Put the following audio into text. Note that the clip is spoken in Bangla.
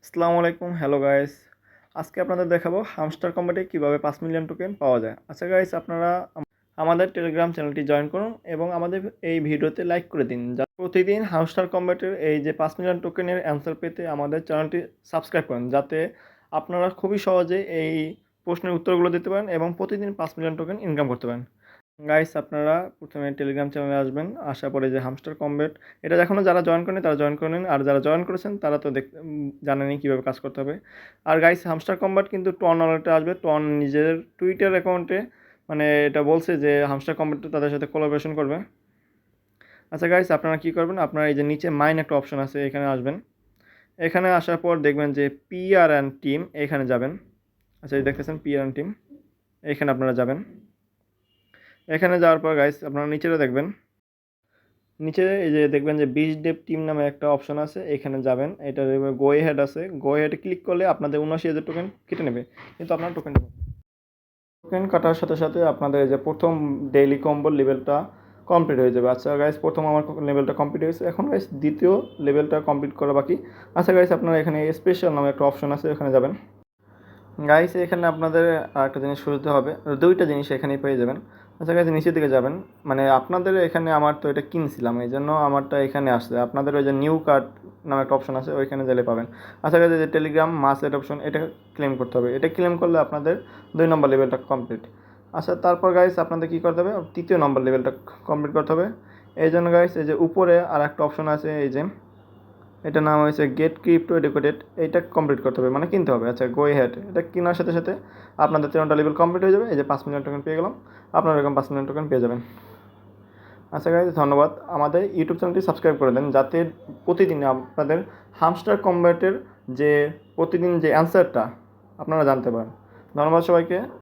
আসসালামু আলাইকুম, হ্যালো গাইস। আজকে আপনাদের দেখাবো হামস্টার কম্বাটে কীভাবে 5 মিলিয়ন টোকেন পাওয়া যায়। আচ্ছা গাইস, আপনারা আমাদের টেলিগ্রাম চ্যানেলটি জয়েন করুন এবং আমাদের এই ভিডিওতে লাইক করে দিন। প্রতিদিন হামস্টার কম্বাটের এই যে 5 মিলিয়ন টোকেনের অ্যান্সার পেতে আমাদের চ্যানেলটি সাবস্ক্রাইব করেন, যাতে আপনারা খুবই সহজে এই প্রশ্নের উত্তরগুলো দিতে পারেন এবং প্রতিদিন 5 মিলিয়ন টোকেন ইনকাম করতে পারেন। গাইস, আপনারা প্রথমে টেলিগ্রাম চ্যানেলে আসবেন, আসার পরে যে হামস্টার কমব্যাট, এটা এখনও যারা জয়েন করেনি তারা জয়েন করে নিন, আর যারা জয়েন করেছেন তারা তো জানেনই কীভাবে কাজ করতে হবে। আর গাইস, হামস্টার কমব্যাট কিন্তু টন ওয়ালেটে আসবে। টন নিজের টুইটার অ্যাকাউন্টে মানে এটা বলছে যে হামস্টার কমব্যাট তাদের সাথে কোলাবোরেশন করবে। আচ্ছা গাইস, আপনারা কী করবেন, আপনারা এই যে নিচে মাইন একটা অপশন আছে, এখানে আসবেন। এখানে আসার পর দেখবেন যে পিআর অ্যান্ড টিম, এখানে যাবেন। আচ্ছা, এই দেখতেছেন পিআর অ্যান্ড টিম, এখানে আপনারা যাবেন। এখানে যাওয়ার পর গাইস আপনারা নিচেটা দেখবেন, নিচে এই যে দেখবেন যে 20 ডেভ টিম নামে একটা অপশন আছে, এখানে যাবেন। এটা দেখবেন গো হেড আছে, গো হেডে ক্লিক করলে আপনাদের 79,000 টোকেন কেটে নেবে, কিন্তু আপনার টোকেন কাটার সাথে সাথে আপনাদের এই যে প্রথম ডেইলি কম্বো লেভেলটা কমপ্লিট হয়ে যাবে। আচ্ছা গাইস, প্রথম আমার লেভেলটা কমপ্লিট হয়েছে, এখন গাইস দ্বিতীয় লেভেলটা কমপ্লিট করা বাকি। আচ্ছা গাইস, আপনারা এখানে স্পেশাল নামে একটা অপশন আছে, ওখানে যাবেন। গাইস, এখানে আপনাদের আরেকটা জিনিস খুঁজতে হবে, দুইটা জিনিস এখানেই পেয়ে যাবেন। আচ্ছা গাইস, নিচের দিকে যাবেন, মানে আপনাদের এখানে আমার তো এটা কিনছিলাম, এই জন্য আমারটা এখানে আসছে। আপনাদের ওই যে নিউ কার্ড নামে একটা অপশন আছে, ওইখানে গেলে পাবেন। আচ্ছা গাইস, এই যে টেলিগ্রাম মাসেট অপশন, এটা ক্লেম করতে হবে। এটা ক্লেম করলে আপনাদের 2 নম্বর লেভেলটা কমপ্লিট। আচ্ছা, তারপর গাইস আপনাদের কী করতে হবে, 3য় নম্বর লেভেলটা কমপ্লিট করতে হবে। এই জন্য গাইস এই যে উপরে আর একটা অপশন আছে, এই যে এটার নাম হয়েছে গেট ক্রিপ্টো এডুকেটেড, এইটা কমপ্লিট করতে হবে, মানে কিনতে হবে। আচ্ছা, গো হেড, এটা কেনার সাথে সাথে আপনাদের 3টা লেভেল কমপ্লিট হয়ে যাবে। এই যে 5 মিলিয়ন টোকেন পেয়ে গেলাম, আপনারা এরকম 5 মিলিয়ন টোকেন পেয়ে যাবেন। আচ্ছা গাইজ, ধন্যবাদ। আমাদের ইউটিউব চ্যানেলটি সাবস্ক্রাইব করে দেন, যাতে প্রতিদিন আপনাদের হামস্টার কম্ব্যাটের যে প্রতিদিন যে অ্যান্সারটা আপনারা জানতে পারেন। ধন্যবাদ সবাইকে।